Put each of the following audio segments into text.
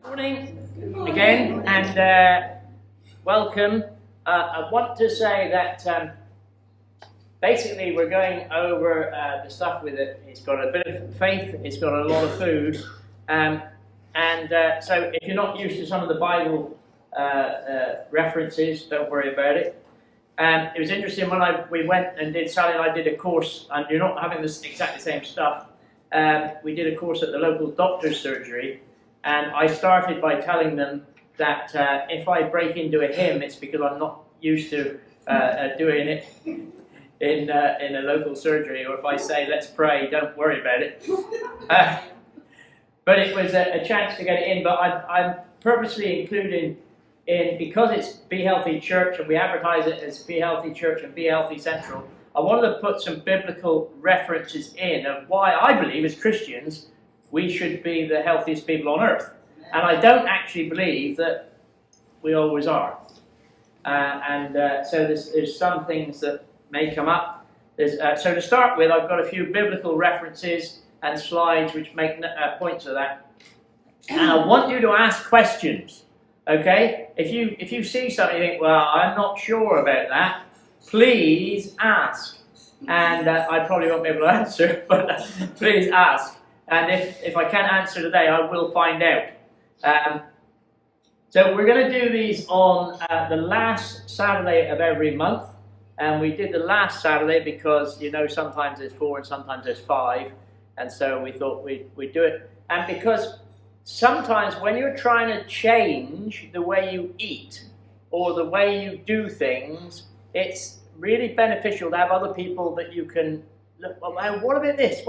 Morning again, and welcome. I want to say that basically we're going over the stuff with it. It's got a bit of faith, it's got a lot of food, so if you're not used to some of the Bible references, don't worry about it. It was interesting when we went and Sally and I did a course, and you're not having this exactly same stuff. We did a course at the local doctor's surgery. And I started by telling them that if I break into a hymn, it's because I'm not used to doing it in a local surgery. Or if I say, let's pray, don't worry about it. But it was a chance to get it in. But I'm purposely including in, because it's Be Healthy Church, and we advertise it as Be Healthy Church and Be Healthy Central, I wanted to put some biblical references in of why I believe as Christians we should be the healthiest people on earth. And I don't actually believe that we always are. So there's some things that may come up. So to start with, I've got a few biblical references and slides which make points of that. And I want you to ask questions, okay? If you see something you think, well, I'm not sure about that, please ask. And I probably won't be able to answer, but please ask. And if I can't answer today, I will find out. So we're going to do these on the last Saturday of every month. And we did the last Saturday because, you know, sometimes there's 4 and sometimes there's 5. And so we thought we'd do it. And because sometimes when you're trying to change the way you eat or the way you do things, it's really beneficial to have other people that you can look, well, what about this?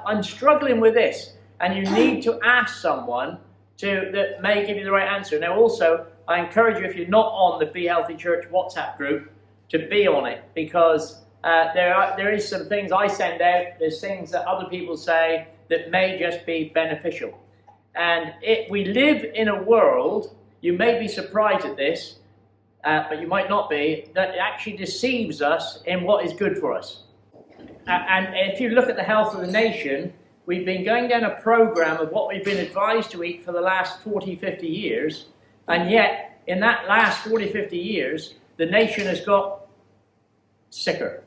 I'm struggling with this. And you need to ask someone that may give you the right answer. Now also, I encourage you, if you're not on the Be Healthy Church WhatsApp group, to be on it, because there is some things I send out, there's things that other people say that may just be beneficial. And we live in a world, you may be surprised at this, but you might not be, that actually deceives us in what is good for us. And if you look at the health of the nation, we've been going down a program of what we've been advised to eat for the last 40, 50 years. And yet, in that last 40, 50 years, the nation has got sicker.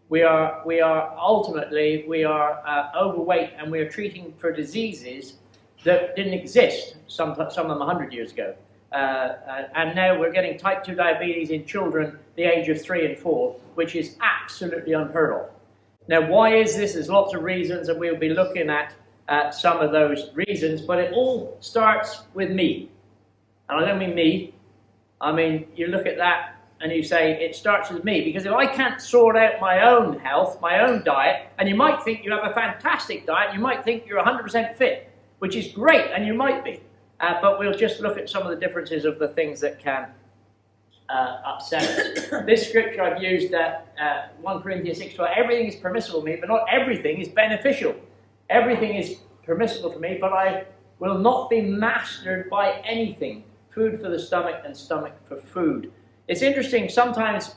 We are ultimately overweight, and we are treating for diseases that didn't exist, some of them 100 years ago. And now we're getting type 2 diabetes in children the age of 3 and 4, which is absolutely unheard of. Now, why is this? There's lots of reasons, and we'll be looking at some of those reasons, but it all starts with me. And I don't mean me, I mean, you look at that and you say, it starts with me, because if I can't sort out my own health, my own diet, and you might think you have a fantastic diet, you might think you're 100% fit, which is great, and you might be, but we'll just look at some of the differences of the things that can upset us. This scripture I've used, 1 Corinthians 6:12, everything is permissible for me, but not everything is beneficial. Everything is permissible for me, but I will not be mastered by anything. Food for the stomach and stomach for food. It's interesting, sometimes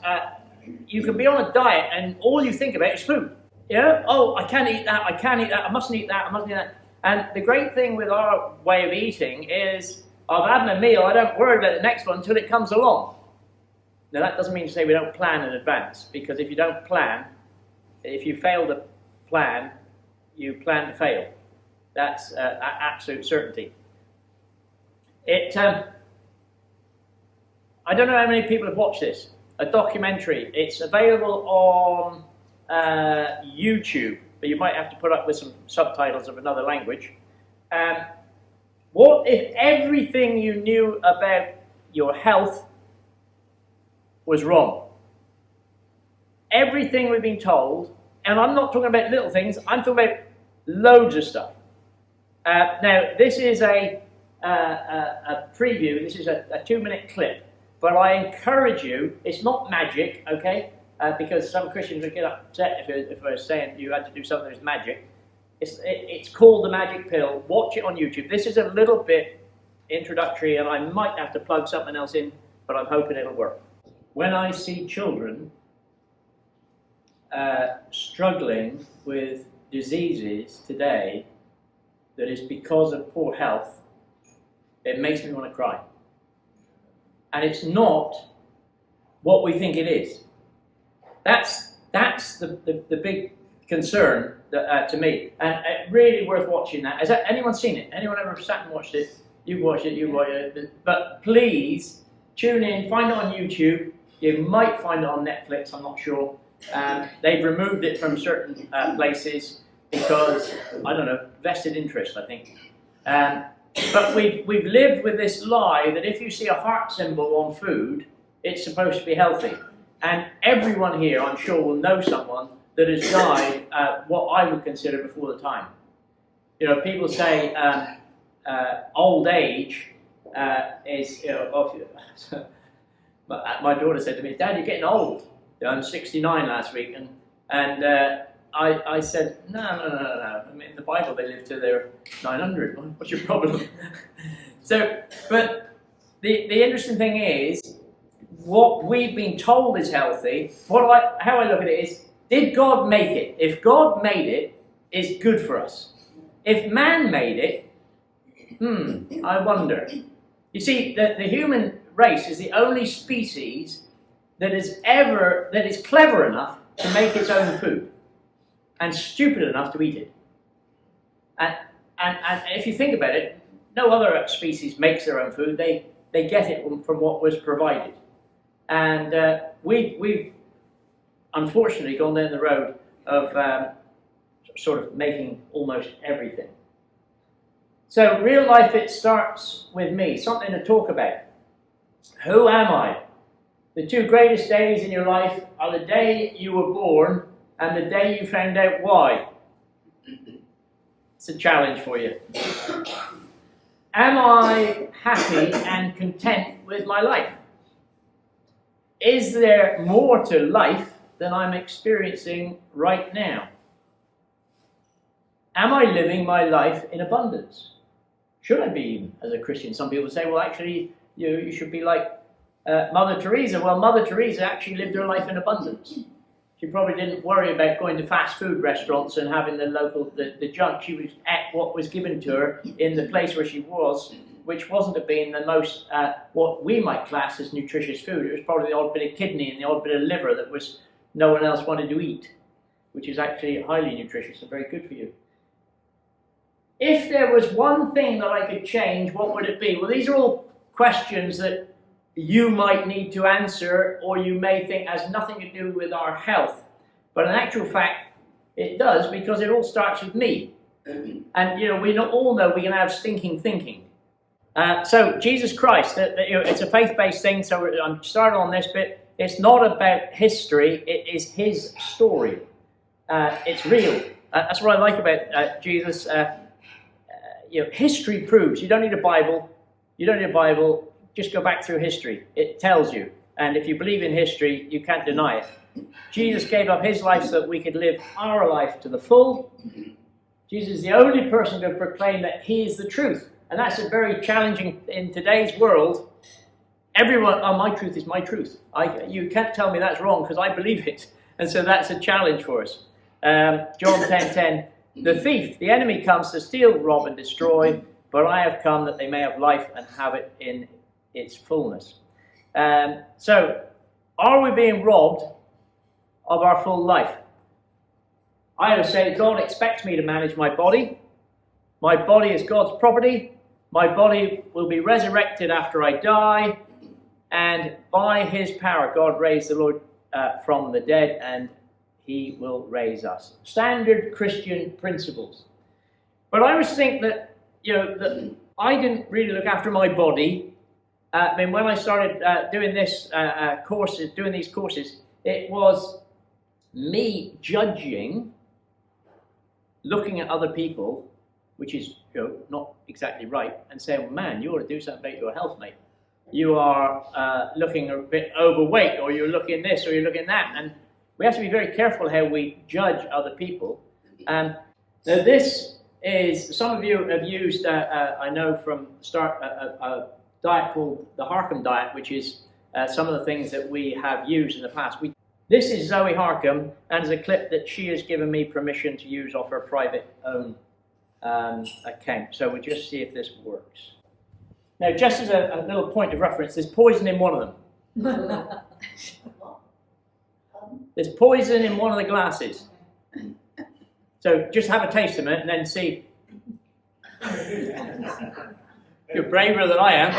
you can be on a diet and all you think about is food. You know, oh, I can't eat that, I mustn't eat that, I mustn't eat that. And the great thing with our way of eating is, I've had my meal, I don't worry about the next one until it comes along. Now that doesn't mean to say we don't plan in advance, because if you don't plan, if you fail to plan, you plan to fail. That's absolute certainty. I don't know how many people have watched this, a documentary. It's available on YouTube, but you might have to put up with some subtitles of another language. What if everything you knew about your health was wrong? Everything we've been told, and I'm not talking about little things, I'm talking about loads of stuff. Now, this is a preview, this is a 2-minute clip, but I encourage you, it's not magic, okay? Because some Christians would get upset if I was saying you had to do something that's magic. It's called The Magic Pill. Watch it on YouTube. This is a little bit introductory, and I might have to plug something else in, but I'm hoping it'll work. When I see children struggling with diseases today that is because of poor health, it makes me want to cry. And it's not what we think it is. That's the big concern that, to me. And really worth watching that. Has anyone seen it? Anyone ever sat and watched it? You've watched it. But please tune in, find it on YouTube. You might find it on Netflix, I'm not sure. They've removed it from certain places because, I don't know, vested interest, I think. But we've lived with this lie that if you see a heart symbol on food, it's supposed to be healthy. And everyone here, I'm sure, will know someone that has died what I would consider before the time. You know, people say old age is, you know, my daughter said to me, "Dad, you're getting old." You know, I'm 69 last week, and I said, no. I mean, in the Bible they live till they're 900. What's your problem? So, but the interesting thing is, what we've been told is healthy. How I look at it is, did God make it? If God made it, it's good for us. If man made it, I wonder. You see, the human race is the only species that is clever enough to make its own food and stupid enough to eat it. And if you think about it, no other species makes their own food. They get it from what was provided. And we've unfortunately gone down the road of sort of making almost everything. So real life, it starts with me, something to talk about. Who am I? The two greatest days in your life are the day you were born and the day you found out why. It's a challenge for you. Am I happy and content with my life? Is there more to life than I'm experiencing right now? Am I living my life in abundance? Should I be, as a Christian? Some people say, well, actually, you should be like Mother Teresa. Well, Mother Teresa actually lived her life in abundance. She probably didn't worry about going to fast food restaurants and having the junk. She was at what was given to her in the place where she was, which wasn't being the most, what we might class as nutritious food. It was probably the odd bit of kidney and the odd bit of liver that was no one else wanted to eat, which is actually highly nutritious and very good for you. If there was one thing that I could change, what would it be? Well, these are all questions that you might need to answer, or you may think has nothing to do with our health. But in actual fact, it does, because it all starts with me. And, you know, we all know we can have stinking thinking. So Jesus Christ, it's a faith-based thing, so I'm starting on this bit. It's not about history, it is his story. It's real. That's what I like about Jesus. History proves. You don't need a Bible. Just go back through history. It tells you. And if you believe in history, you can't deny it. Jesus gave up his life so that we could live our life to the full. Jesus is the only person to proclaim that he is the truth. And that's a very challenging, in today's world. Everyone, my truth is my truth. You can't tell me that's wrong because I believe it. And so that's a challenge for us. John 10:10. The thief, the enemy, comes to steal, rob, and destroy, but I have come that they may have life and have it in its fullness. So, are we being robbed of our full life? I would say God expects me to manage my body. My body is God's property. My body will be resurrected after I die. And by his power, God raised the Lord from the dead, and he will raise us. Standard Christian principles. But I always think that, that I didn't really look after my body. When I started doing these courses, it was me judging, looking at other people, which is not exactly right, and saying, well, man, you ought to do something about your health, mate. You are looking a bit overweight, or you're looking this, or you're looking that, and we have to be very careful how we judge other people. Now this is, some of you have used, I know from the start, a diet called the Harcum diet, which is some of the things that we have used in the past. This is Zoe Harcum, and is a clip that she has given me permission to use off her private own account. So we'll just see if this works. Now, just as a little point of reference, there's poison in one of them. There's poison in one of the glasses. So just have a taste of it and then see. You're braver than I am.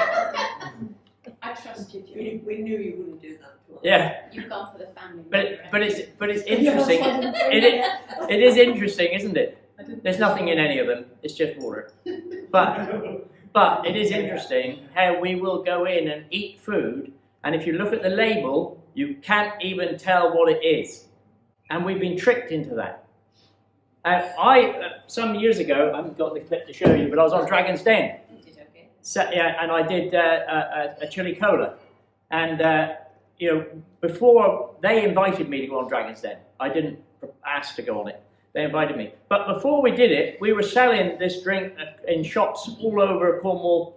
I trusted you. We knew you wouldn't do that to us. Yeah. You've gone for the family. But it's interesting. It is interesting, isn't it? There's nothing in any of them. It's just water. But it is interesting how we will go in and eat food, and if you look at the label, you can't even tell what it is. And we've been tricked into that. Some years ago, I haven't got the clip to show you, but I was on Dragon's Den. So, yeah, and I did a chili cola. And, before they invited me to go on Dragon's Den, I didn't ask to go on it. They invited me. But before we did it, we were selling this drink in shops all over Cornwall.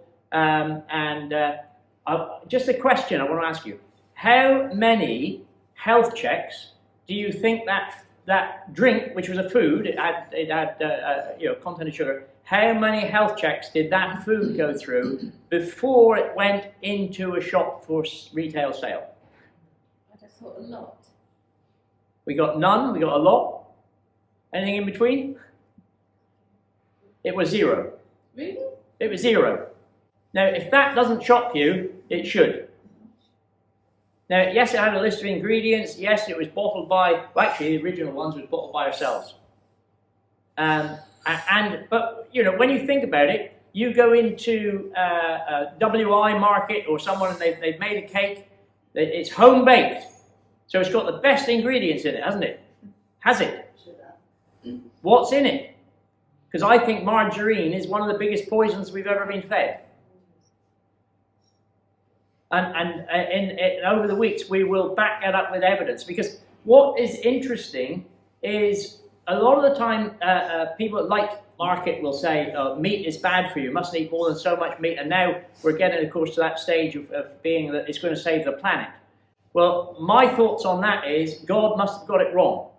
Just a question I want to ask you. How many health checks do you think that drink, which was a food, it had content of sugar, how many health checks did that food go through before it went into a shop for retail sale? I just thought a lot. We got none, we got a lot. Anything in between? It was 0. Really? It was 0. Now, if that doesn't shock you, it should. Now, yes, it had a list of ingredients. Yes, it was bottled by, well, actually, the original ones was bottled by ourselves. But when you think about it, you go into a WI market or someone and they've made a cake. It's home baked, so it's got the best ingredients in it, hasn't it? Has it? What's in it? Because I think margarine is one of the biggest poisons we've ever been fed. And over the weeks, we will back that up with evidence. Because what is interesting is a lot of the time, people like market will say, meat is bad for you, mustn't eat more than so much meat. And now we're getting, of course, to that stage of being that it's going to save the planet. Well, my thoughts on that is God must have got it wrong.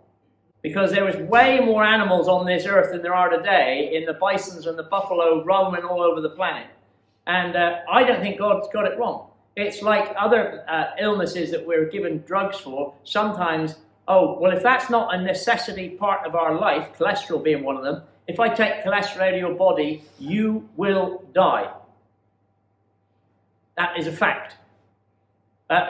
Because there was way more animals on this earth than there are today in the bisons and the buffalo roaming all over the planet. And I don't think God's got it wrong. It's like other illnesses that we're given drugs for. Sometimes, if that's not a necessity part of our life, cholesterol being one of them, if I take cholesterol out of your body, you will die. That is a fact.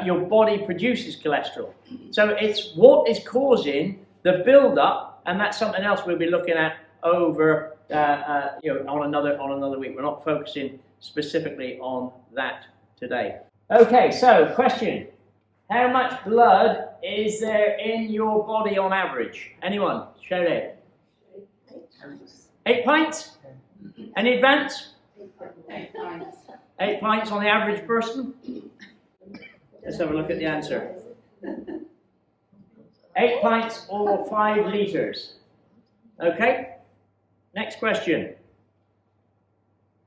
Your body produces cholesterol. So it's what is causing the build-up, and that's something else we'll be looking at over on another week. We're not focusing specifically on that today. Okay, so question. How much blood is there in your body on average? Anyone? Shout out. 8 pints? Any advance? 8 pints. 8 pints on the average person? Let's have a look at the answer. 8 pints or 5 litres. Okay, next question.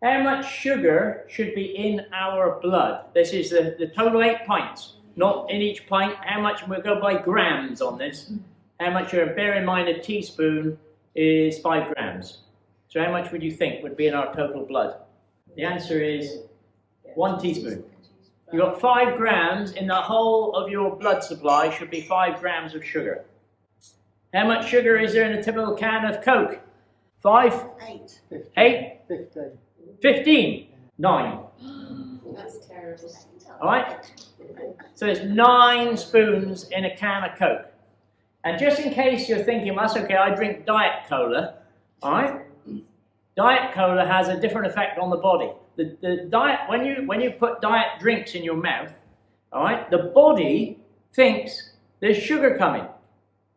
How much sugar should be in our blood? This is the total 8 pints, not in each pint. How much, we'll go by grams on this. How much sugar? Bear in mind a teaspoon is 5 grams. So how much would you think would be in our total blood? The answer is 1 teaspoon. You've got 5 grams in the whole of your blood supply should be 5 grams of sugar. How much sugar is there in a typical can of Coke? 5? 8. 8? 15. 15? 9. That's terrible. Alright? So there's 9 spoons in a can of Coke. And just in case you're thinking, well, that's okay, I drink Diet Cola. Alright? Diet Cola has a different effect on the body. The diet, when you put diet drinks in your mouth, all right, the body thinks there's sugar coming.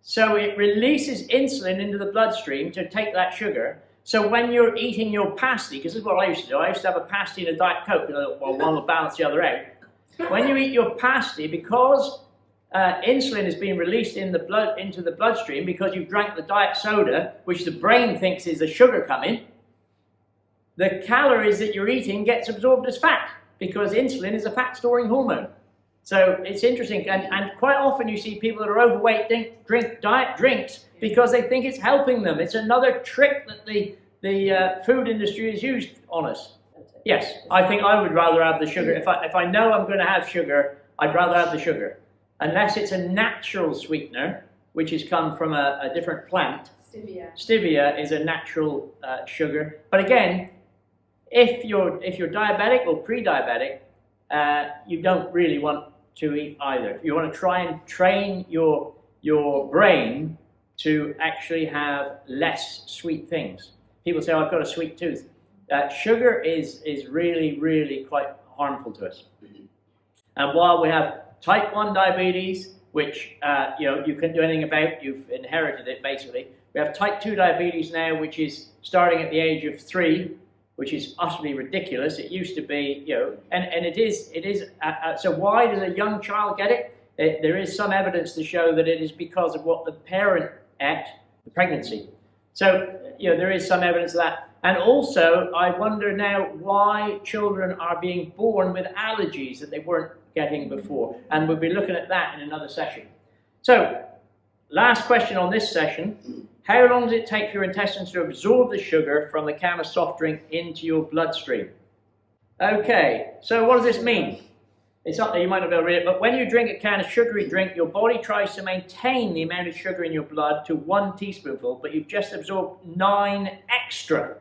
So it releases insulin into the bloodstream to take that sugar. So when you're eating your pasty, because this is what I used to do, I used to have a pasty and a Diet Coke, well, one will balance the other out. When you eat your pasty, because insulin is being released into the bloodstream because you've drank the diet soda, which the brain thinks is the sugar coming, the calories that you're eating gets absorbed as fat because insulin is a fat-storing hormone. So it's interesting, and quite often you see people that are overweight drink diet drinks because they think it's helping them. It's another trick that the food industry has used on us. Yes, I think I would rather have the sugar. If I know I'm going to have sugar, I'd rather have the sugar. Unless it's a natural sweetener, which has come from a different plant. Stevia. Stevia is a natural sugar. But again, if you're diabetic or pre-diabetic, you don't really want to eat either. You want to try and train your brain to actually have less sweet things. People say, oh, I've got a sweet tooth. Sugar is really, really quite harmful to us. And while we have type 1 diabetes, which you couldn't do anything about, you've inherited it basically. We have type 2 diabetes now, which is starting at the age of 3, which is utterly ridiculous. It used to be, and it is. So why does a young child get it? There is some evidence to show that it is because of what the parent ate, the pregnancy. So there is some evidence of that. And also, I wonder now why children are being born with allergies that they weren't getting before. And we'll be looking at that in another session. So, last question on this session. How long does it take for your intestines to absorb the sugar from the can of soft drink into your bloodstream? Okay, so what does this mean? It's not that you might not be able to read it, but when you drink a can of sugary drink, your body tries to maintain the amount of sugar in your blood to 1 teaspoonful, but you've just absorbed 9 extra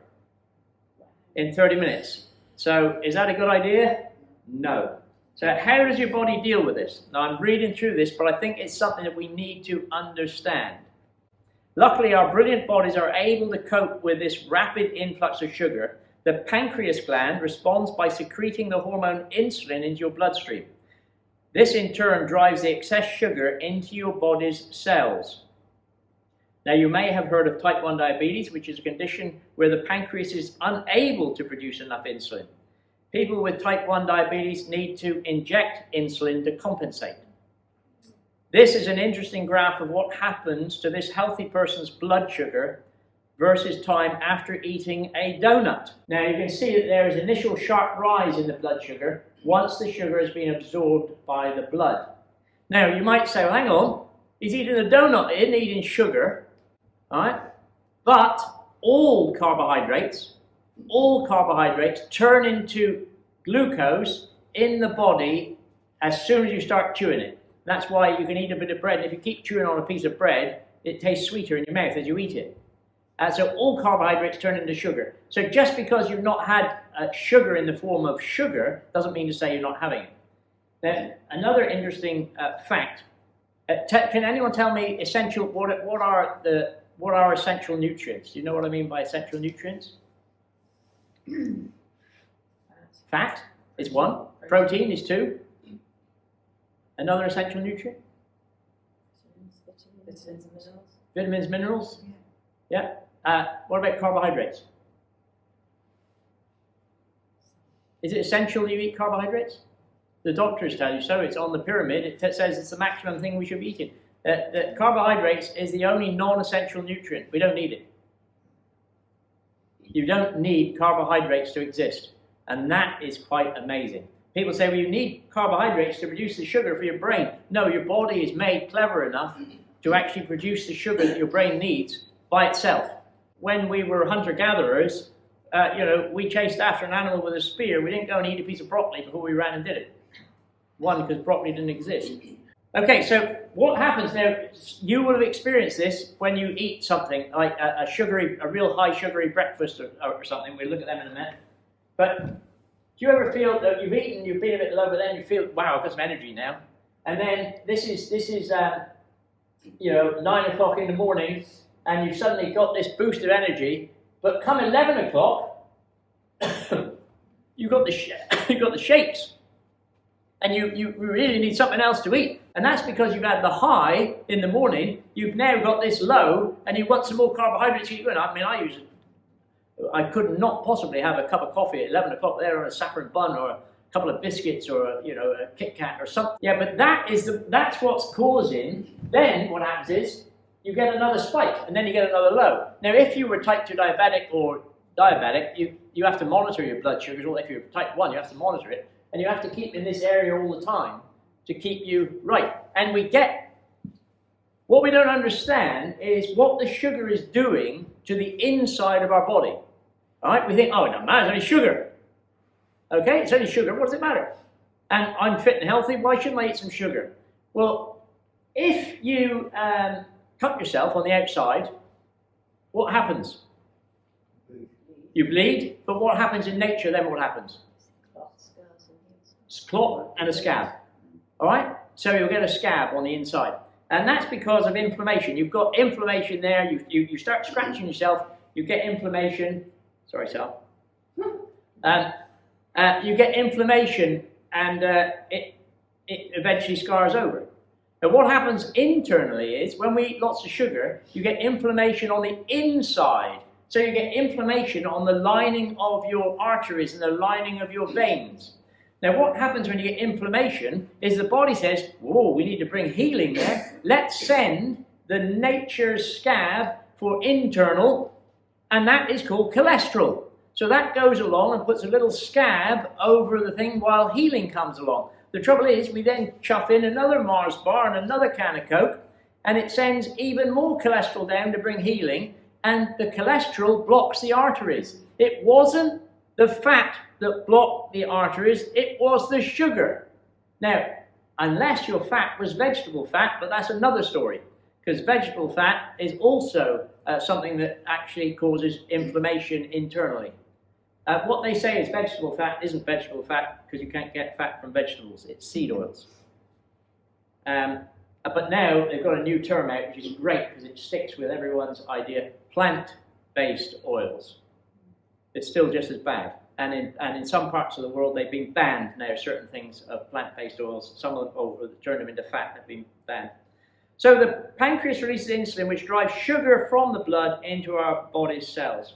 in 30 minutes. So is that a good idea? No. So how does your body deal with this? Now I'm reading through this, but I think it's something that we need to understand. Luckily, our brilliant bodies are able to cope with this rapid influx of sugar. The pancreas gland responds by secreting the hormone insulin into your bloodstream. This in turn drives the excess sugar into your body's cells. Now you may have heard of type 1 diabetes, which is a condition where the pancreas is unable to produce enough insulin. People with type 1 diabetes need to inject insulin to compensate. This is an interesting graph of what happens to this healthy person's blood sugar versus time after eating a donut. Now you can see that there is an initial sharp rise in the blood sugar once the sugar has been absorbed by the blood. Now you might say, well, hang on, he's eating a donut, he isn't eating sugar, all right? But all carbohydrates turn into glucose in the body as soon as you start chewing it. That's why you can eat a bit of bread, and if you keep chewing on a piece of bread, it tastes sweeter in your mouth as you eat it. So all carbohydrates turn into sugar. So just because you've not had sugar in the form of sugar doesn't mean to say you're not having it. Then another interesting fact. Can anyone tell me essential? What are essential nutrients? Do you know what I mean by essential nutrients? Fat is 1. Protein is 2. Another essential nutrient? Vitamins and minerals. Vitamins, minerals? Yeah. What about carbohydrates? Is it essential you eat carbohydrates? The doctors tell you so. It's on the pyramid. It says it's the maximum thing we should be eating. That carbohydrates is the only non-essential nutrient. We don't need it. You don't need carbohydrates to exist. And that is quite amazing. People say, well, you need carbohydrates to produce the sugar for your brain. No, your body is made clever enough to actually produce the sugar that your brain needs by itself. When we were hunter-gatherers, we chased after an animal with a spear. We didn't go and eat a piece of broccoli before we ran and did it. 1, because broccoli didn't exist. Okay, so what happens now, you will have experienced this when you eat something like a real high sugary breakfast or something. We'll look at them in a minute. But do you ever feel that you've eaten, you've been a bit low, but then you feel, wow, I've got some energy now. And then this is 9 o'clock in the morning, and you've suddenly got this boost of energy, but come 11 o'clock, you've got the shakes. And you really need something else to eat. And that's because you've had the high in the morning, you've now got this low, and you want some more carbohydrates. I could not possibly have a cup of coffee at 11 o'clock there on a saffron bun or a couple of biscuits or a Kit Kat or something. Yeah, but that's what's causing. Then what happens is you get another spike, and then you get another low. Now, if you were type 2 diabetic or diabetic, you have to monitor your blood sugars. Or if you're type 1, you have to monitor it. And you have to keep in this area all the time to keep you right. And what we don't understand is what the sugar is doing to the inside of our body. All right? We think, oh, it doesn't matter, it's only sugar. Okay, it's only sugar, what does it matter? And I'm fit and healthy, why shouldn't I eat some sugar? Well, if you cut yourself on the outside, what happens? You bleed, but what happens in nature then? What happens? Clot and a scab. All right? So you'll get a scab on the inside. And that's because of inflammation. You've got inflammation there. You start scratching yourself. You get inflammation. Sorry, Sal. You get inflammation, and it eventually scars over. Now, what happens internally is when we eat lots of sugar, you get inflammation on the inside. So you get inflammation on the lining of your arteries and the lining of your veins. Now, what happens when you get inflammation is the body says, whoa, we need to bring healing there. Let's send the nature's scab for internal, and that is called cholesterol. So that goes along and puts a little scab over the thing while healing comes along. The trouble is, we then chuff in another Mars bar and another can of Coke, and it sends even more cholesterol down to bring healing, and the cholesterol blocks the arteries. It wasn't the fat that blocked the arteries, it was the sugar. Now, unless your fat was vegetable fat, but that's another story, because vegetable fat is also something that actually causes inflammation internally. What they say is vegetable fat isn't vegetable fat because you can't get fat from vegetables, it's seed oils. But now they've got a new term out, which is great because it sticks with everyone's idea, plant-based oils. It's still just as bad. And in some parts of the world, they've been banned now, certain things of plant-based oils. Some of them, turn them into fat, have been banned. So the pancreas releases insulin, which drives sugar from the blood into our body's cells.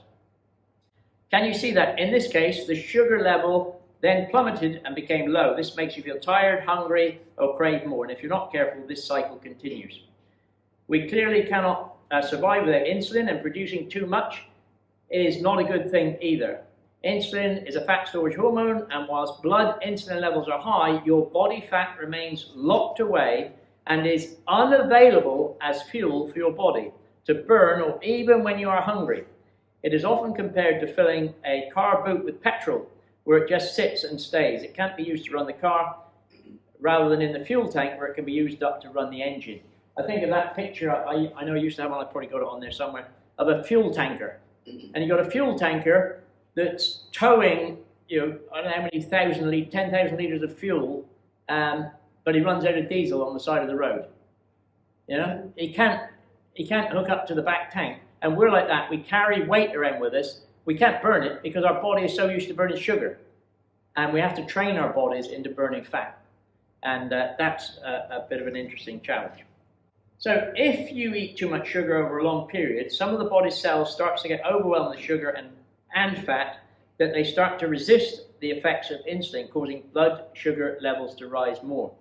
Can you see that? In this case, the sugar level then plummeted and became low. This makes you feel tired, hungry, or crave more. And if you're not careful, this cycle continues. We clearly cannot survive without insulin, and producing too much is not a good thing either. Insulin is a fat storage hormone, and whilst blood insulin levels are high, your body fat remains locked away and is unavailable as fuel for your body to burn, or even when you are hungry. It is often compared to filling a car boot with petrol, where it just sits and stays. It can't be used to run the car, rather than in the fuel tank, where it can be used up to run the engine. I think of that picture, I know I used to have one, I probably got it on there somewhere, of a fuel tanker. And you've got a fuel tanker that's towing, I don't know how many 10,000 litres of fuel, but he runs out of diesel on the side of the road. He can't hook up to the back tank. And we're like that. We carry weight around with us. We can't burn it because our body is so used to burning sugar. And we have to train our bodies into burning fat. And that's a bit of an interesting challenge. So if you eat too much sugar over a long period, some of the body's cells start to get overwhelmed with sugar and fat, that they start to resist the effects of insulin, causing blood sugar levels to rise more.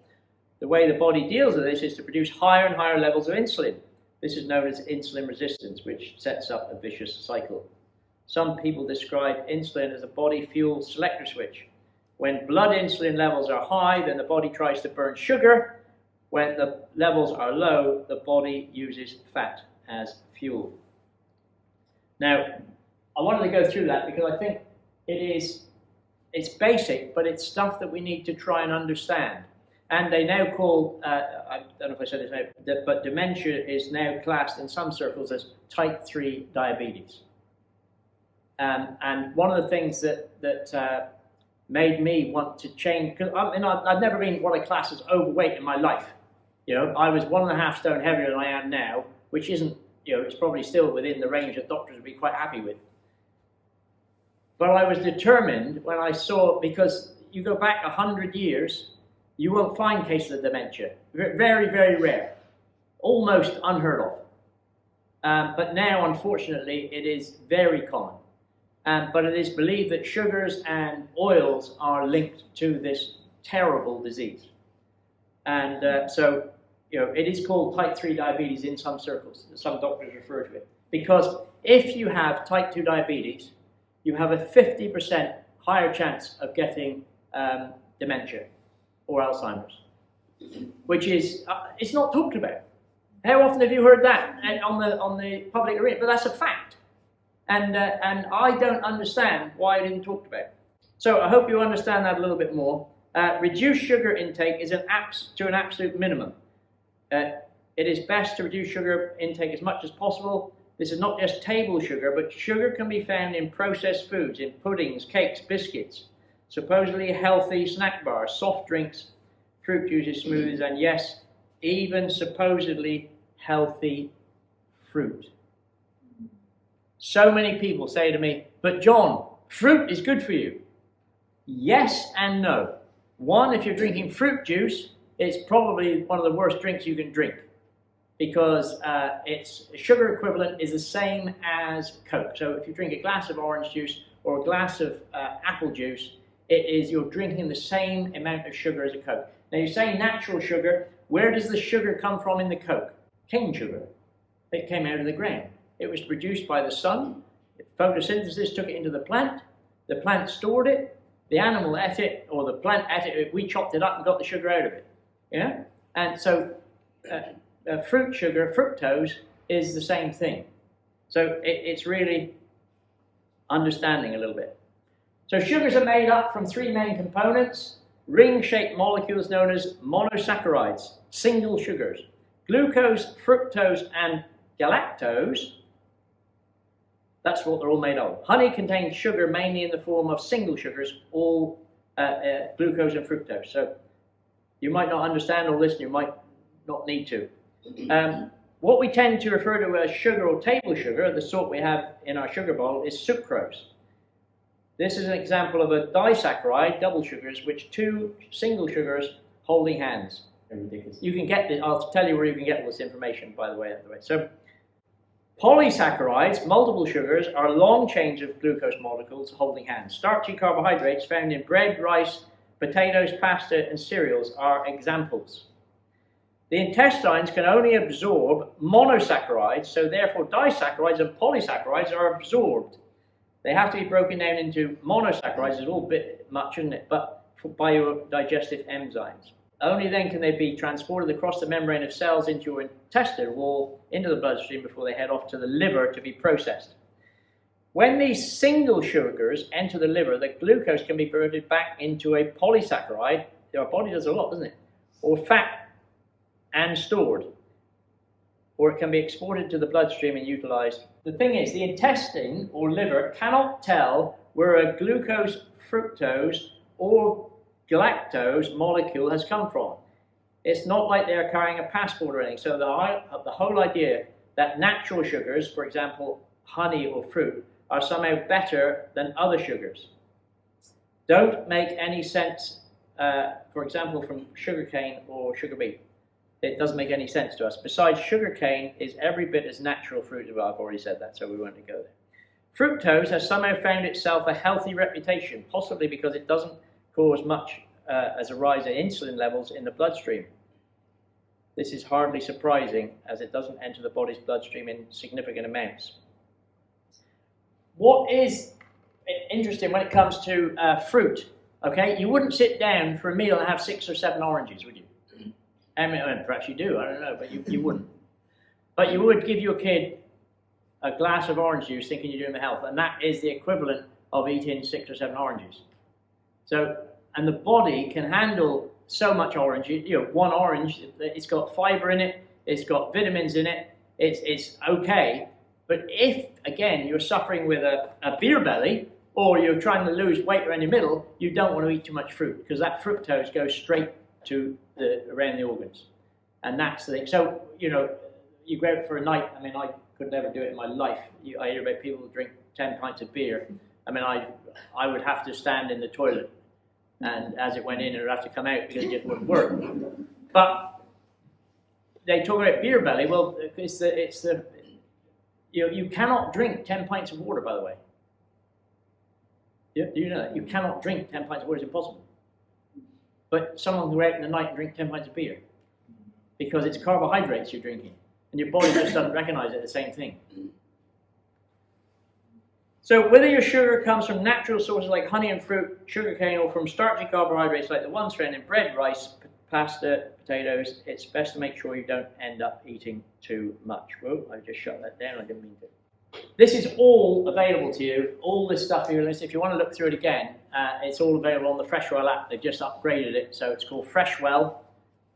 The way the body deals with this is to produce higher and higher levels of insulin. This is known as insulin resistance, which sets up a vicious cycle. Some people describe insulin as a body fuel selector switch. When blood insulin levels are high, then the body tries to burn sugar. When the levels are low, the body uses fat as fuel. Now, I wanted to go through that because I think it's basic, but it's stuff that we need to try and understand. And they now call, I don't know if I said this now, but dementia is now classed in some circles as type 3 diabetes. And one of the things that made me want to change, because I've never been what I class as overweight in my life. I was 1.5 stone heavier than I am now, which isn't, it's probably still within the range that doctors would be quite happy with. But I was determined when I saw, because you go back 100 years, you won't find cases of dementia. Very, very rare. Almost unheard of. But now, unfortunately, it is very common. But it is believed that sugars and oils are linked to this terrible disease. And so, it is called type 3 diabetes in some circles. Some doctors refer to it. Because if you have type 2 diabetes, you have a 50% higher chance of getting dementia or Alzheimer's, which is, it's not talked about. How often have you heard that on the public arena? But that's a fact. And I don't understand why it isn't talked about. So I hope you understand that a little bit more. Reduce sugar intake is to an absolute minimum. It is best to reduce sugar intake as much as possible. This is not just table sugar, but sugar can be found in processed foods, in puddings, cakes, biscuits, supposedly healthy snack bars, soft drinks, fruit juices, smoothies, and yes, even supposedly healthy fruit. So many people say to me, but John, fruit is good for you. Yes and no. One, if you're drinking fruit juice, it's probably one of the worst drinks you can drink because its sugar equivalent is the same as Coke. So if you drink a glass of orange juice or a glass of apple juice, you're drinking the same amount of sugar as a Coke. Now you're saying natural sugar, where does the sugar come from in the Coke? Cane sugar. It came out of the ground. It was produced by the sun. Photosynthesis took it into the plant stored it, the animal ate it, or the plant ate it, we chopped it up and got the sugar out of it. Yeah? And so fruit sugar, fructose, is the same thing. So it's really understanding a little bit. So sugars are made up from three main components, ring-shaped molecules known as monosaccharides, single sugars. Glucose, fructose, and galactose, that's what they're all made of. Honey contains sugar mainly in the form of single sugars, all glucose and fructose. So you might not understand all this and you might not need to. What we tend to refer to as sugar or table sugar, the sort we have in our sugar bowl, is sucrose. This is an example of a disaccharide, double sugars, which two single sugars holding hands. You can get this, I'll tell you where you can get all this information, by the way. So polysaccharides, multiple sugars, are long chains of glucose molecules holding hands. Starchy carbohydrates found in bread, rice, potatoes, pasta, and cereals are examples. The intestines can only absorb monosaccharides, so therefore disaccharides and polysaccharides are absorbed. They have to be broken down into monosaccharides, it's all a bit much, isn't it? But by your digestive enzymes. Only then can they be transported across the membrane of cells into your intestinal wall, into the bloodstream before they head off to the liver to be processed. When these single sugars enter the liver, the glucose can be converted back into a polysaccharide. Our body does a lot, doesn't it? Or fat and stored. Or it can be exported to the bloodstream and utilized. The thing is, the intestine or liver cannot tell where a glucose, fructose, or galactose molecule has come from. It's not like they're carrying a passport or anything. So the whole idea that natural sugars, for example, honey or fruit, are somehow better than other sugars don't make any sense, for example, from sugarcane or sugar beet. It doesn't make any sense to us. Besides, sugarcane is every bit as natural fruit as well. I've already said that, so we won't go there. Fructose has somehow found itself a healthy reputation, possibly because it doesn't cause much as a rise in insulin levels in the bloodstream. This is hardly surprising, as it doesn't enter the body's bloodstream in significant amounts. What is interesting when it comes to fruit, okay? You wouldn't sit down for a meal and have 6 or 7 oranges, would you? I mean, perhaps you do, I don't know, but you wouldn't. But you would give your kid a glass of orange juice thinking you're doing the health, and that is the equivalent of eating 6 or 7 oranges. So, and the body can handle so much orange. One orange, it's got fiber in it, it's got vitamins in it, it's okay. But if, again, you're suffering with a beer belly, or you're trying to lose weight around your middle, you don't want to eat too much fruit, because that fructose goes straight to around the organs. And that's the thing. So, you go out for a night. I mean, I could never do it in my life. I hear about people who drink 10 pints of beer. I mean, I would have to stand in the toilet, and as it went in, it would have to come out because it just wouldn't work. But they talk about beer belly. Well, you cannot drink 10 pints of water, by the way. Do you know that? You cannot drink 10 pints of water, it's impossible. But someone can go out in the night and drink 10 pints of beer because it's carbohydrates you're drinking, and your body just doesn't recognize it as the same thing. So whether your sugar comes from natural sources like honey and fruit, sugarcane, or from starchy carbohydrates like the ones found in bread, rice, pasta, potatoes, it's best to make sure you don't end up eating too much. Whoa, I just shut that down, I didn't mean to. This is all available to you, all this stuff here. If you want to look through it again, it's all available on the Freshwell app. They've just upgraded it, so it's called Freshwell.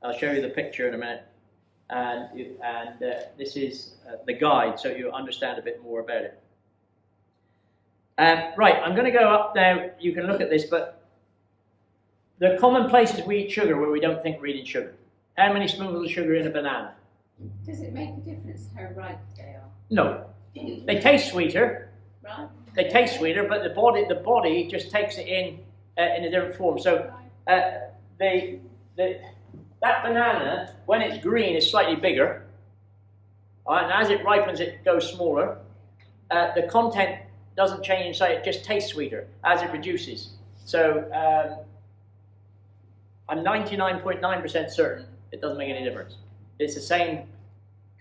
I'll show you the picture in a minute. And this is the guide, so you understand a bit more about it. Right, I'm going to go up now. You can look at this, but the common places we eat sugar where we don't think we're eating sugar. How many spoonfuls of sugar in a banana? Does it make a difference how ripe they are? No. They taste sweeter. Right. They taste sweeter, but the body just takes it in a different form. So that banana, when it's green, is slightly bigger. All right, and as it ripens, it goes smaller. The content doesn't change inside; it just tastes sweeter as it reduces. So I'm 99.9% certain it doesn't make any difference. It's the same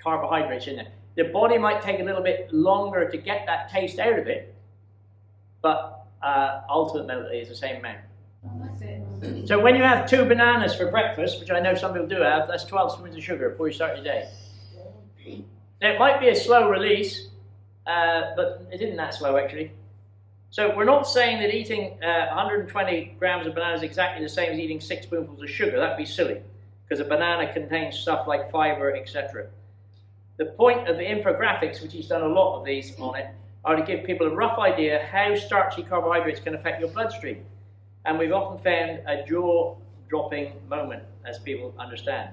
carbohydrates in there. The body might take a little bit longer to get that taste out of it, but ultimately it's the same amount. Oh, that's it. So when you have 2 bananas for breakfast, which I know some people do have, that's 12 spoons of sugar before you start your day. Now it might be a slow release, but it isn't that slow actually. So we're not saying that eating 120 grams of bananas is exactly the same as eating 6 spoonfuls of sugar. That'd be silly, because a banana contains stuff like fiber, etc. The point of the infographics, which he's done a lot of these on it, are to give people a rough idea how starchy carbohydrates can affect your bloodstream. And we've often found a jaw-dropping moment as people understand.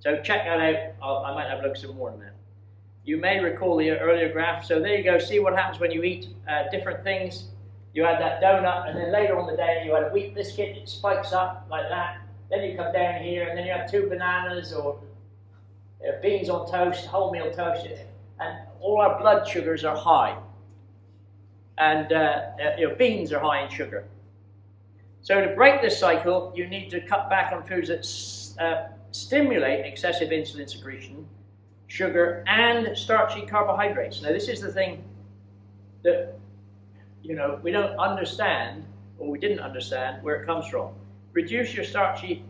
So check that out. I might have a look at some more in a minute. You may recall the earlier graph. So there you go. See what happens when you eat different things. You had that donut, and then later on the day you had a wheat biscuit. It spikes up like that. Then you come down here, and then you have 2 bananas or beans on toast, wholemeal toast, and all our blood sugars are high. And beans are high in sugar. So to break this cycle, you need to cut back on foods that stimulate excessive insulin secretion, sugar, and starchy carbohydrates. Now this is the thing that we don't understand, or we didn't understand where it comes from. Reduce your starchy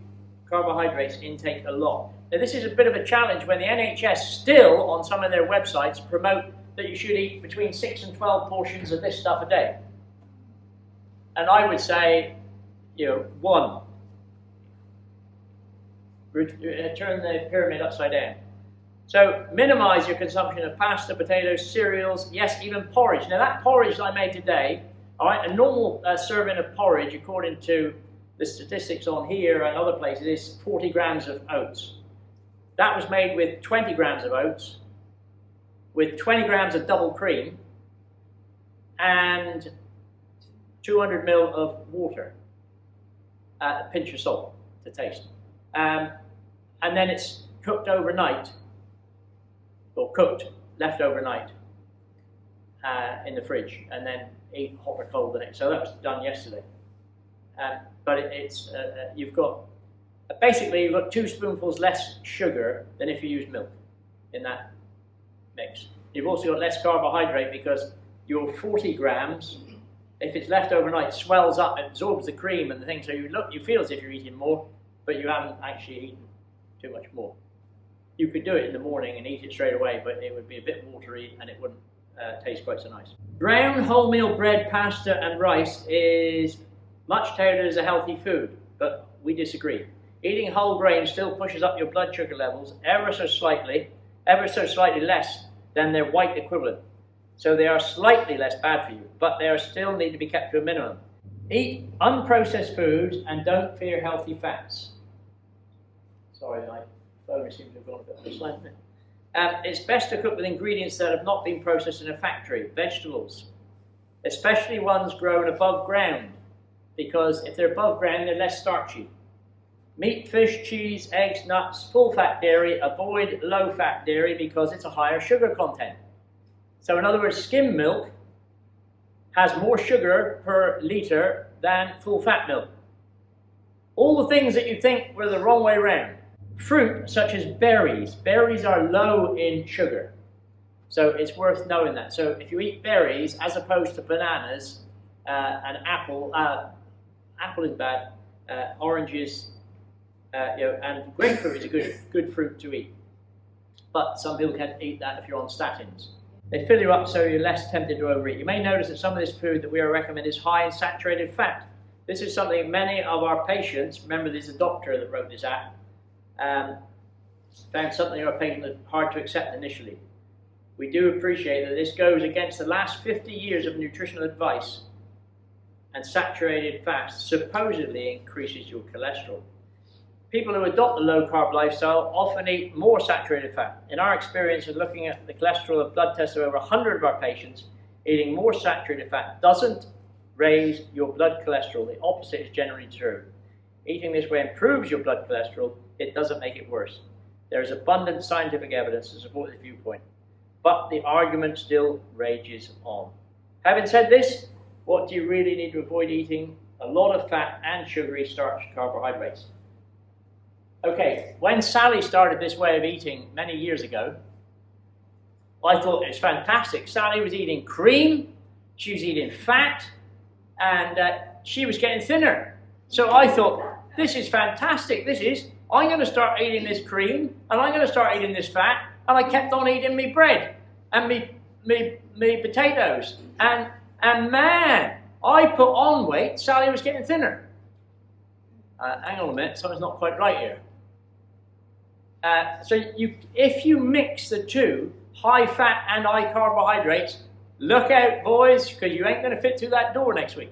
carbohydrates intake a lot. Now this is a bit of a challenge when the NHS still on some of their websites promote that you should eat between 6 and 12 portions of this stuff a day. And I would say, 1. Turn the pyramid upside down. So minimize your consumption of pasta, potatoes, cereals, yes, even porridge. Now that porridge I made today, all right, a normal serving of porridge, according to the statistics on here and other places, is 40 grams of oats. That was made with 20 grams of oats, with 20 grams of double cream, and 200 ml of water, a pinch of salt to taste. And then it's cooked overnight, or left overnight in the fridge, and then eat hot or cold the next. So that was done yesterday. But you've got 2 spoonfuls less sugar than if you use milk in that mix. You've also got less carbohydrate because your 40 grams, if it's left overnight, swells up, absorbs the cream and the thing, so you feel as if you're eating more, but you haven't actually eaten too much more. You could do it in the morning and eat it straight away, but it would be a bit watery and it wouldn't taste quite so nice. Brown wholemeal bread, pasta and rice is much touted as a healthy food, but we disagree. Eating whole grain still pushes up your blood sugar levels ever so slightly less than their white equivalent. So they are slightly less bad for you, but they still need to be kept to a minimum. Eat unprocessed foods and don't fear healthy fats. Sorry, my phone seems to have gone a bit on the slant. It's best to cook with ingredients that have not been processed in a factory. Vegetables, especially ones grown above ground, because if they're above ground, they're less starchy. Meat, fish, cheese, eggs, nuts, full-fat dairy. Avoid low-fat dairy because it's a higher sugar content. So in other words, skim milk has more sugar per litre than full-fat milk. All the things that you think were the wrong way around. Fruit, such as berries. Berries are low in sugar. So it's worth knowing that. So if you eat berries, as opposed to bananas, and apple is bad, oranges, and grapefruit is a good fruit to eat. But some people can't eat that if you're on statins. They fill you up so you're less tempted to overeat. You may notice that some of this food that we recommend is high in saturated fat. This is something many of our patients, remember there's a doctor that wrote this app, found something in our patients that's hard to accept initially. We do appreciate that this goes against the last 50 years of nutritional advice, and saturated fat supposedly increases your cholesterol. People who adopt the low-carb lifestyle often eat more saturated fat. In our experience of looking at the cholesterol of blood tests of over 100 of our patients, eating more saturated fat doesn't raise your blood cholesterol. The opposite is generally true. Eating this way improves your blood cholesterol. It doesn't make it worse. There is abundant scientific evidence to support this viewpoint, but the argument still rages on. Having said this, what do you really need to avoid eating? A lot of fat and sugary starch carbohydrates. Okay, when Sally started this way of eating many years ago, I thought it was fantastic. Sally was eating cream, she was eating fat, and she was getting thinner. So I thought, this is fantastic. I'm going to start eating this cream, and I'm going to start eating this fat, and I kept on eating me bread and me potatoes, and man, I put on weight. Sally was getting thinner. Hang on a minute, something's not quite right here. So if you mix the two, high fat and high carbohydrates, look out, boys, because you ain't going to fit through that door next week.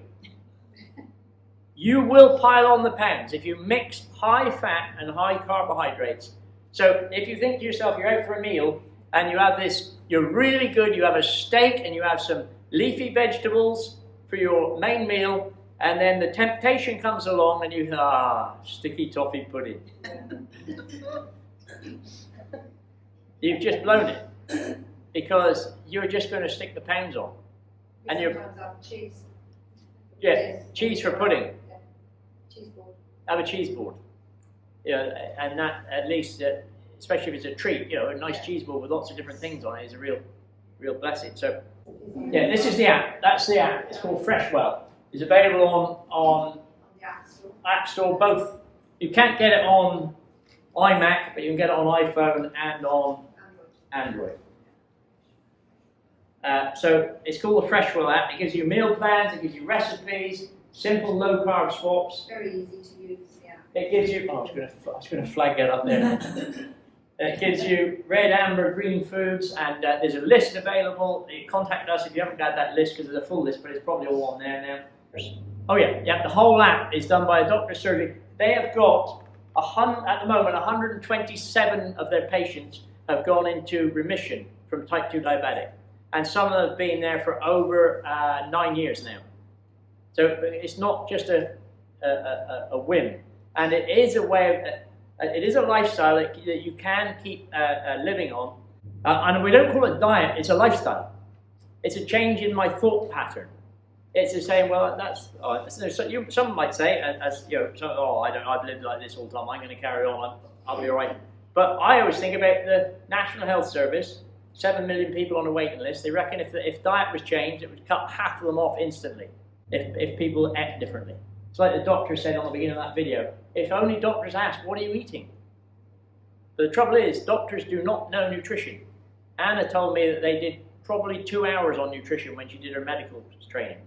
You will pile on the pounds if you mix high fat and high carbohydrates. So if you think to yourself, you're out for a meal and you have this, you're really good, you have a steak and you have some leafy vegetables for your main meal, and then the temptation comes along and you, sticky toffee pudding. You've just blown it because you're just going to stick the pounds on. And you're cheese. Yeah, cheese for pudding. Yeah. Cheese board. Have a cheese board. And that at least, especially if it's a treat, a nice cheese board with lots of different things on it is a real blessing. So, yeah, this is the app. That's the app. It's called Freshwell. It's available on the App Store. App Store. Both. You can't get it on iMac, but you can get it on iPhone and on Android. So it's called the Freshwell app. It gives you meal plans, it gives you recipes, simple low-carb swaps. Very easy to use, yeah. It gives you, I was going to flag that up there. It gives you red, amber, green foods, and there's a list available. You contact us if you haven't got that list, because there's a full list, but it's probably all on there now. Oh yeah, the whole app is done by a doctor's surgery. They have got, at the moment, 127 of their patients have gone into remission from type 2 diabetic. And some of them have been there for over 9 years now. So it's not just a whim. And it is a way of, it is a lifestyle that you can keep living on. And we don't call it diet, it's a lifestyle. It's a change in my thought pattern. It's just saying, well, some might say, I've lived like this all the time, I'm going to carry on, I'll be all right. But I always think about the National Health Service, 7 million people on a waiting list. They reckon if diet was changed, it would cut half of them off instantly if people ate differently. It's like the doctor said on the beginning of that video, if only doctors asked, what are you eating? But the trouble is, doctors do not know nutrition. Anna told me that they did probably 2 hours on nutrition when she did her medical training,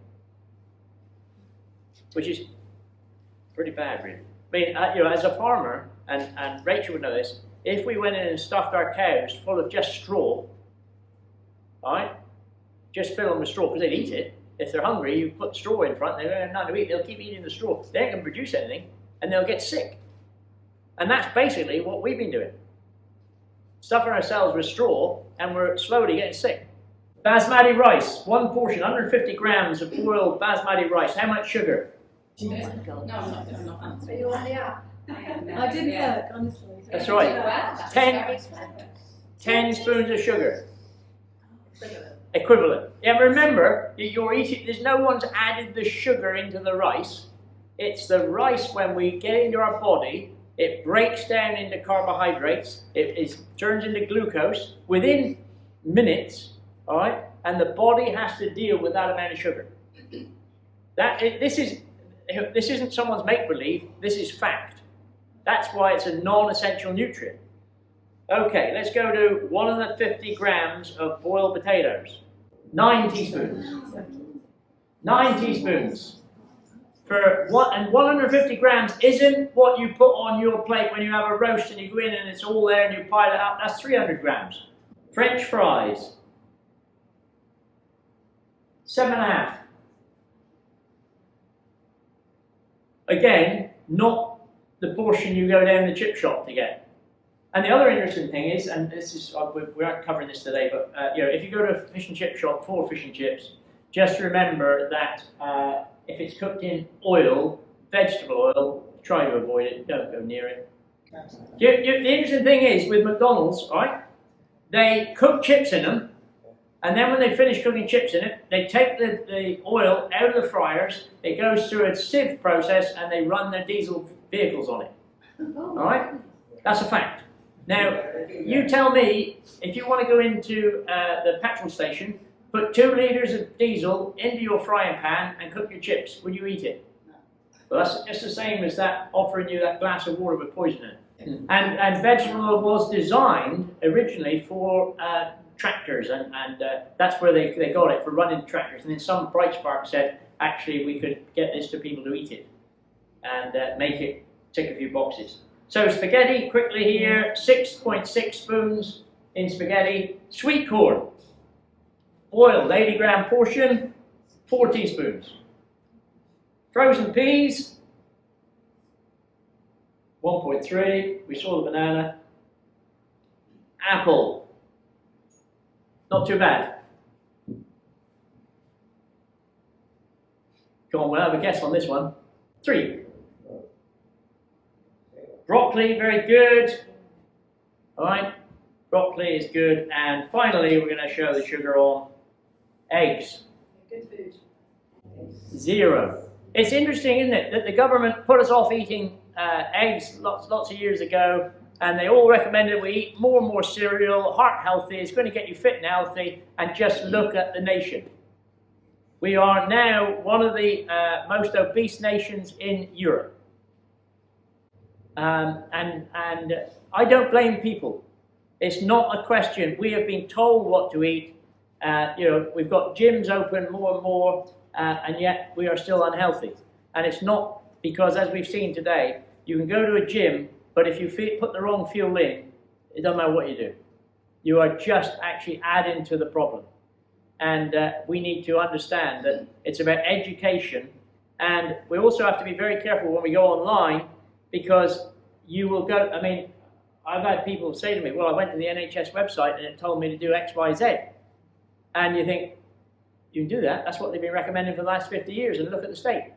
which is pretty bad, really. I mean, as a farmer, and Rachel would know this, if we went in and stuffed our cows full of just straw, right? Just fill them with straw, because they'd eat it. If they're hungry, you put straw in front, they don't have nothing to eat, they'll keep eating the straw. They ain't going to produce anything, and they'll get sick. And that's basically what we've been doing. Stuffing ourselves with straw, and we're slowly getting sick. Basmati rice, one portion, 150 grams of boiled basmati rice. How much sugar? Oh my God. No, I'm not. Are you on the app? I didn't look, honestly. That's right. 10 spoons of sugar. Equivalent. Yeah, remember, you're eating, no one's added the sugar into the rice. It's the rice, when we get into our body, it breaks down into carbohydrates, it turns into glucose within minutes, all right? And the body has to deal with that amount of sugar. This isn't someone's make-believe, this is fact. That's why it's a non-essential nutrient. Okay, let's go to 150 grams of boiled potatoes. 9 teaspoons. 9 teaspoons. And 150 grams isn't what you put on your plate when you have a roast and you go in and it's all there and you pile it up. That's 300 grams. French fries. 7.5. Again, not the portion you go down the chip shop to get. And the other interesting thing is, and this is we aren't covering this today, but if you go to a fish and chip shop for fish and chips, just remember that if it's cooked in oil, vegetable oil, try to avoid it. Don't go near it. The interesting thing is with McDonald's, right? They cook chips in them, and then when they finish cooking chips in it, they take the oil out of the fryers. It goes through a sieve process, and they run their diesel vehicles on it. All right, that's a fact. Now, you tell me, if you want to go into the petrol station, put 2 litres of diesel into your frying pan and cook your chips, would you eat it? Well, that's just the same as that offering you that glass of water with poison in it. And vegetable oil was designed originally for tractors, and that's where they got it, for running tractors. And then some bright spark said, actually, we could get this to people to eat it and make it tick a few boxes. So spaghetti, quickly here, 6.6 spoons in spaghetti. Sweet corn, boiled, 80 gram portion, 4 teaspoons. Frozen peas, 1.3, we saw the banana. Apple, not too bad. Go on, we'll have a guess on this one. 3. Broccoli, very good. All right, broccoli is good. And finally, we're going to show the sugar on eggs. Good food. 0. It's interesting, isn't it, that the government put us off eating eggs lots of years ago, and they all recommended we eat more and more cereal, heart healthy, it's going to get you fit and healthy, and just look at the nation. We are now one of the most obese nations in Europe. And I don't blame people. It's not a question. We have been told what to eat. We've got gyms open more and more, and yet we are still unhealthy. And it's not because, as we've seen today, you can go to a gym, but if you put the wrong fuel in, it doesn't matter what you do. You are just actually adding to the problem. And we need to understand that it's about education. And we also have to be very careful when we go online, because you will go, I mean, I've had people say to me, well, I went to the NHS website and it told me to do X, Y, Z. And you think, you can do that. That's what they've been recommending for the last 50 years, and look at the state.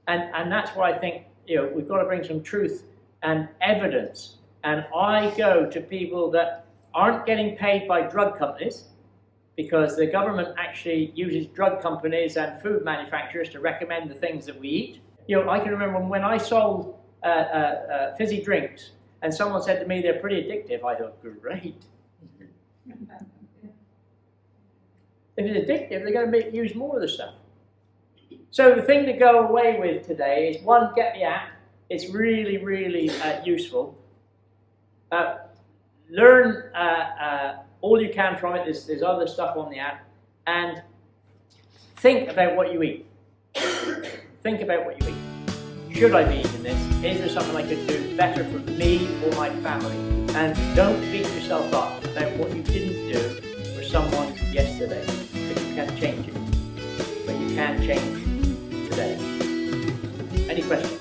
And that's why I think, we've got to bring some truth and evidence. And I go to people that aren't getting paid by drug companies, because the government actually uses drug companies and food manufacturers to recommend the things that we eat. I can remember when I sold fizzy drinks, and someone said to me they're pretty addictive. I thought, great. If it's addictive, they're going to use more of the stuff. So the thing to go away with today is, 1, get the app. It's really, really useful. Learn all you can from it. There's other stuff on the app. And think about what you eat. Think about what you eat. Should I be eating this? Is there something I could do better for me or my family? And don't beat yourself up about what you didn't do for someone yesterday, because you can't change it. But you can change today. Any questions?